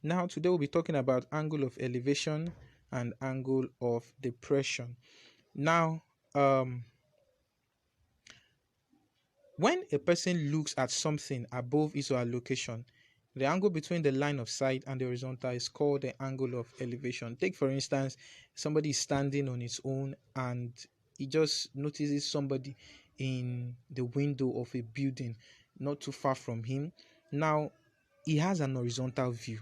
Now, today we'll be talking about angle of elevation and angle of depression. Now, when a person looks at something above his or her location, the angle between the line of sight and the horizontal is called the angle of elevation. Take, for instance, somebody is standing on his own and he just notices somebody in the window of a building not too far from him. Now, he has an horizontal view,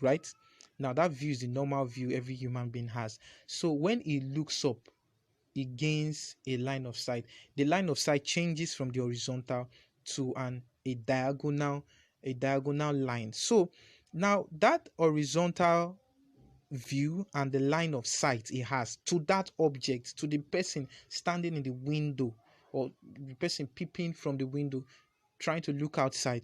right? Now, that view is the normal view every human being has. So, when he looks up, he gains a line of sight. The line of sight changes from the horizontal to a diagonal line. So now that horizontal view and the line of sight he has to that object, to the person standing in the window or the person peeping from the window trying to look outside,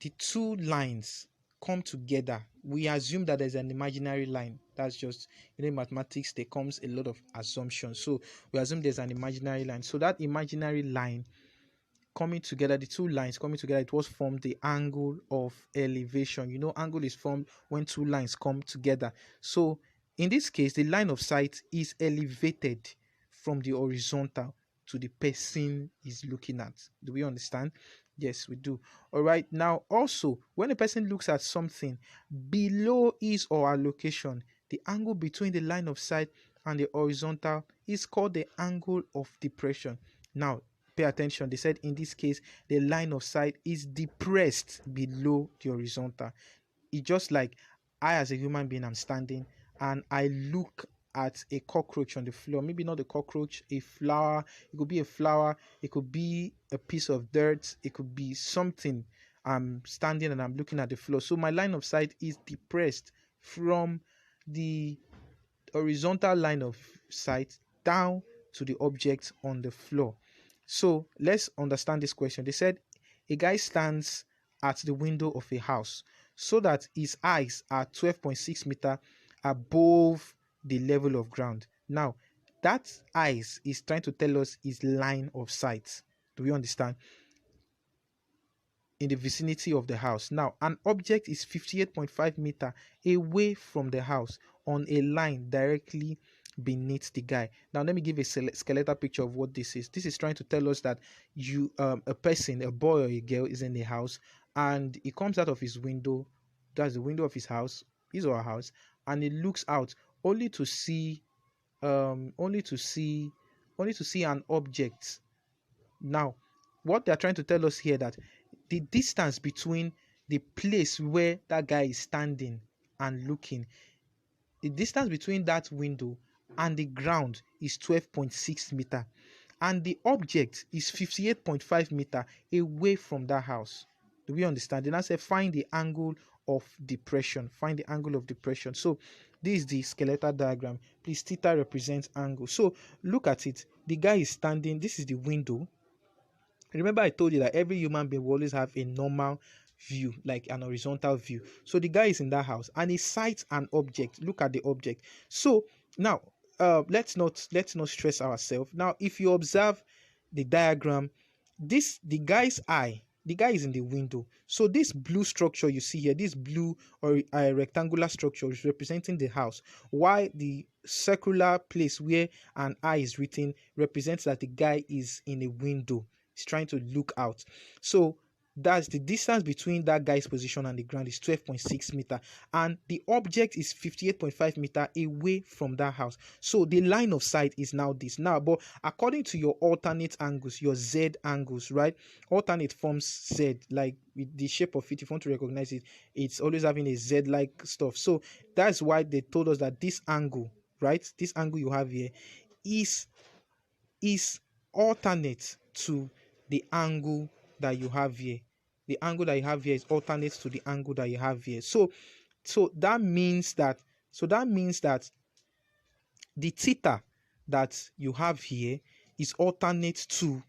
the two lines come together. We assume that there's an imaginary line. That's just, in mathematics there comes a lot of assumptions, so we assume there's an imaginary line. So that imaginary line coming together, the two lines coming together, it was formed the angle of elevation. Angle is formed when two lines come together. So in this case, the line of sight is elevated from the horizontal to the person is looking at. Do we understand? Yes, we do. All right. Now, also, when a person looks at something below his or her location, the angle between the line of sight and the horizontal is called the angle of depression. Now, pay attention. They said in this case, the line of sight is depressed below the horizontal. It's just like I, as a human being, I'm standing and I look at a cockroach on the floor. Maybe not a cockroach, a flower. It could be a flower. It could be a piece of dirt. It could be something. I'm standing and I'm looking at the floor. So my line of sight is depressed from the horizontal line of sight down to the object on the floor. So let's understand this question. They said a guy stands at the window of a house so that his eyes are 12.6 meter above the level of ground. Now, that eyes is trying to tell us his line of sight. Do we understand? In the vicinity of the house. Now, an object is 58.5 meter away from the house on a line directly beneath the guy. Now, let me give a skeletal picture of what this is. This is trying to tell us that a person, a boy or a girl, is in the house and he comes out of his window. That's the window of his house, his or her house, and he looks out only to see an object. Now, what they're trying to tell us here, that the distance between the place where that guy is standing and looking, the distance between that window and the ground is 12.6 meter, and the object is 58.5 meter away from that house. Do we understand? Then I say find the angle of depression. Find the angle of depression. So this is the skeletal diagram. Please, theta represents angle. So look at it. The guy is standing. This is the window. Remember, I told you that every human being will always have a normal view, like an horizontal view. So the guy is in that house and he sights an object. Look at the object. So now, let's not stress ourselves. Now, if you observe the diagram, the guy's eye. The guy is in the window. So this blue structure you see here, this blue or rectangular structure is representing the house, while the circular place where an eye is written represents that the guy is in a window. He's trying to look out. So that's the distance between that guy's position and the ground is 12.6 meter, and the object is 58.5 meter away from that house. So the line of sight is now this. Now, but according to your alternate angles, your Z angles, right? Alternate forms Z, like with the shape of it, if you want to recognize it, it's always having a Z-like stuff. So that's why they told us that this angle, right? This angle you have here is alternate to the angle that you have here. The angle that you have here is alternate to the angle that you have here. So that means that the theta that you have here is alternate to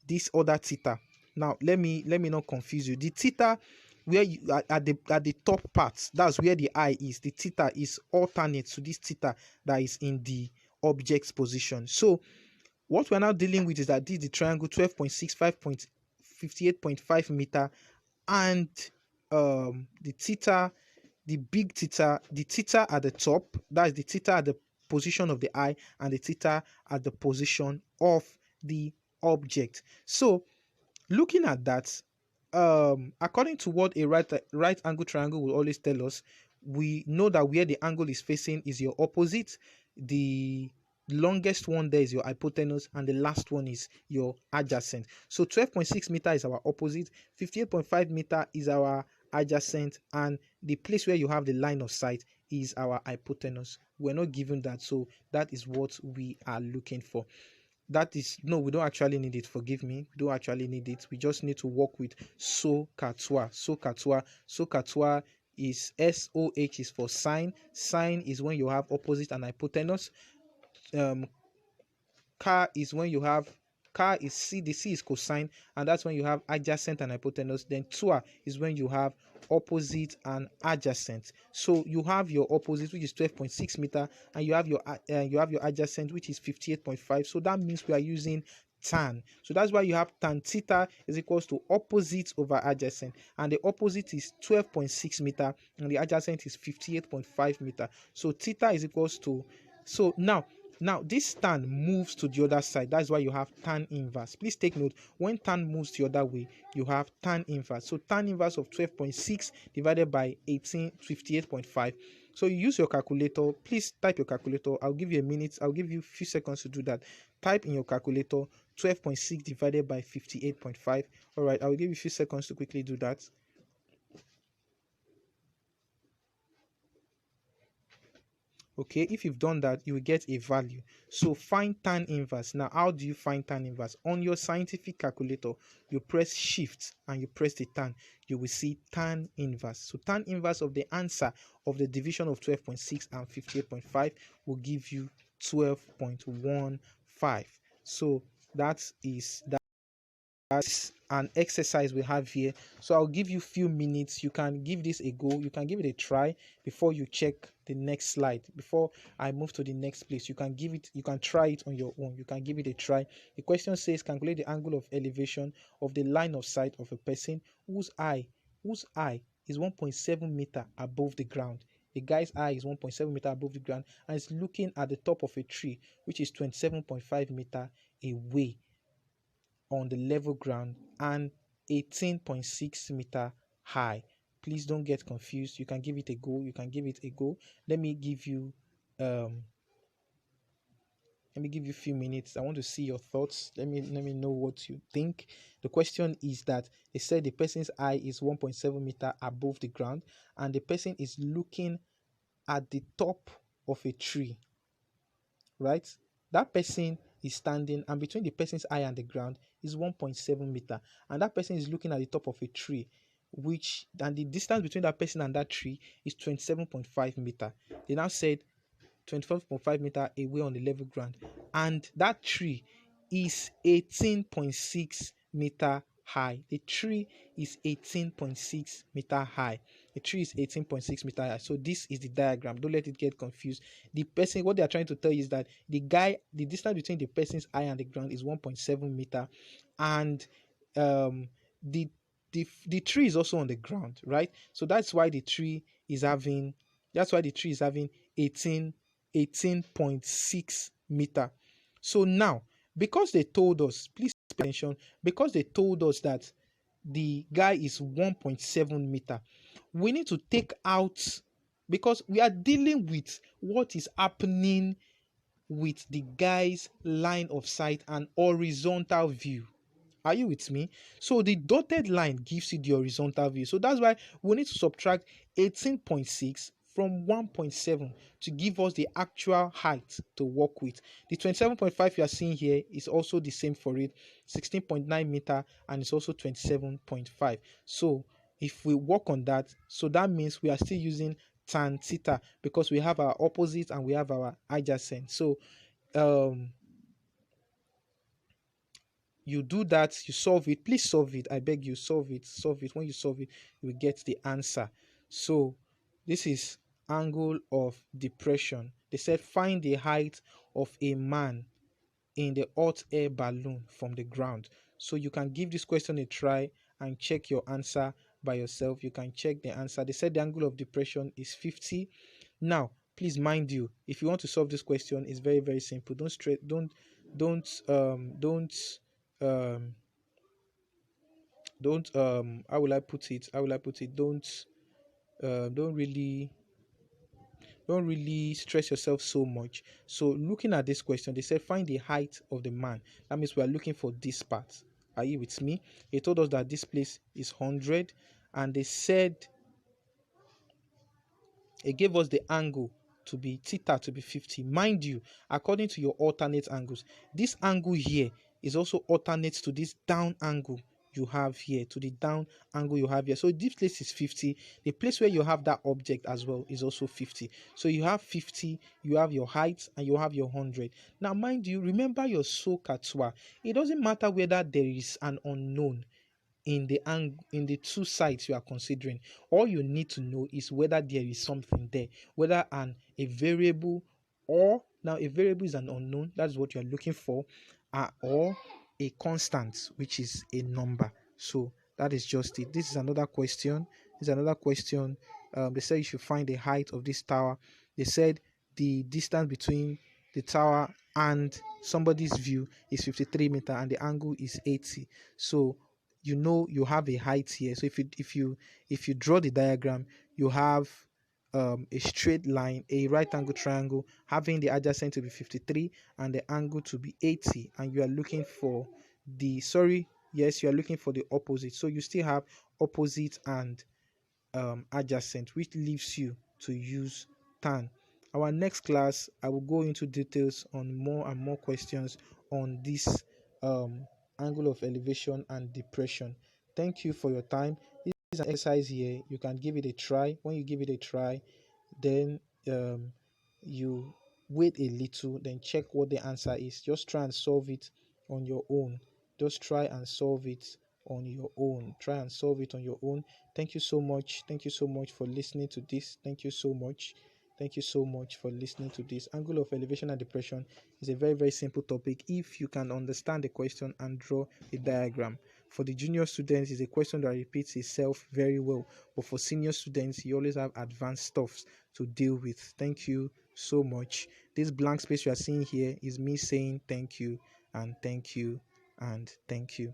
this other theta. Now let me not confuse you. The theta where you at the top part, that's where the eye is. The theta is alternate to this theta that is in the object's position. So what we're now dealing with is that this is the triangle 12.65.58.5 meter, and the theta the big theta, the theta at the top, that is the theta at the position of the eye, and the theta at the position of the object. So looking at that, according to what a right angle triangle will always tell us, we know that where the angle is facing is your opposite. The longest one there is your hypotenuse, and the last one is your adjacent. So 12.6 meter is our opposite, 58.5 meter is our adjacent, and the place where you have the line of sight is our hypotenuse. We're not given that, so that is what we are looking for. That is, no, we don't actually need it, forgive me, we don't actually need it. We just need to work with SOHCAHTOA. SOHCAHTOA is SOH is for sine. Sine is when you have opposite and hypotenuse. Ka is when you have, Ka is C, the C is cosine, and that's when you have adjacent and hypotenuse. Then Tua is when you have opposite and adjacent. So you have your opposite, which is 12.6 meter, and you have your adjacent, which is 58.5. So that means we are using tan. So that's why you have tan theta is equals to opposite over adjacent, and the opposite is 12.6 meter and the adjacent is 58.5 meter. So theta is equals to, so now this tan moves to the other side. That's why you have tan inverse. Please take note, when tan moves the other way, you have tan inverse. So tan inverse of 12.6 divided by 58.5. So you use your calculator. Please type your calculator. I'll give you a minute. I'll give you a few seconds to do that. Type in your calculator 12.6 divided by 58.5. All right, I'll give you a few seconds to quickly do that. Okay, if you've done that, you will get a value. So find tan inverse. Now, how do you find tan inverse? On your scientific calculator, you press shift and you press the tan. You will see tan inverse. So tan inverse of the answer of the division of 12.6 and 58.5 will give you 12.15. So that's an exercise we have here. So I'll give you a few minutes. You can give this a go. You can give it a try before you check the next slide. Before I move to the next place, you can try it on your own. You can give it a try. The question says, calculate the angle of elevation of the line of sight of a person whose eye is 1.7 meter above the ground. The guy's eye is 1.7 meter above the ground and is looking at the top of a tree, which is 27.5 meter away on the level ground and 18.6 meter high. Please don't get confused. You can give it a go. Let me give you a few minutes. I want to see your thoughts. Let me know what you think. The question is that they said the person's eye is 1.7 meter above the ground and the person is looking at the top of a tree, right? That person is standing, and between the person's eye and the ground is 1.7 meter, and that person is looking at the top of a tree, and the distance between that person and that tree is 27.5 meter. They now said 25.5 meter away on the level ground, and that tree is 18.6 meter high. The tree is 18.6 meter high. The tree is 18.6 meter high. So this is the diagram. Don't let it get confused. The person, what they are trying to tell you is that the distance between the person's eye and the ground is 1.7 meter, and the tree is also on the ground, right? So that's why the tree is having 18.6 meter. So now, because they told us, please pay attention, because they told us that the guy is 1.7 meter, we need to take out, because we are dealing with what is happening with the guy's line of sight and horizontal view. Are you with me? So the dotted line gives you the horizontal view. So that's why we need to subtract 18.6 from 1.7 to give us the actual height to work with. The 27.5 you are seeing here is also the same for it, 16.9 meter, and it's also 27.5. So if we work on that, so that means we are still using tan theta because we have our opposite and we have our adjacent. So you do that, you solve it. Please solve it. I beg you, solve it. When you solve it, you will get the answer. So this is angle of depression. They said find the height of a man in the hot air balloon from the ground. So you can give this question a try and check your answer by yourself. You can check the answer. They said the angle of depression is 50. Now, please mind you, if you want to solve this question, it's very, very simple. Don't stress, um how will I put it? Don't really stress yourself so much. So looking at this question, they said find the height of the man. That means we are looking for this part. Are you with me? They told us that this place is 100, and they said it gave us the angle to be theta to be 50. Mind you, according to your alternate angles, this angle here is also alternate to this down angle you have here, to the down angle you have here. So this place is 50. The place where you have that object as well is also 50. So you have 50, you have your height, and you have your 100. Now mind you, remember your SOHCAHTOA. It doesn't matter whether there is an unknown in the two sides you are considering. All you need to know is whether there is something there, whether a variable, or now a variable is an unknown, that's what you are looking for, or a constant, which is a number. So that is just it. This is another question. They said you should find the height of this tower. They said the distance between the tower and somebody's view is 53 meter and the angle is 80. So you know you have a height here. So if you draw the diagram, you have a straight line, a right angle triangle having the adjacent to be 53 and the angle to be 80, and you are looking for the you are looking for the opposite. So you still have opposite and adjacent, which leaves you to use tan. Our next class, I will go into details on more and more questions on this angle of elevation and depression. Thank you for your time. This is an exercise here. You can give it a try. When you give it a try, then you wait a little, then check what the answer is. Just try and solve it on your own. Just try and solve it on your own. Try and solve it on your own. Thank you so much. Thank you so much for listening to this. Thank you so much. Thank you so much for listening to this. Angle of elevation and depression is a very, very simple topic if you can understand the question and draw a diagram. For the junior students, it's a question that repeats itself very well. But for senior students, you always have advanced stuffs to deal with. Thank you so much. This blank space you are seeing here is me saying thank you and thank you and thank you.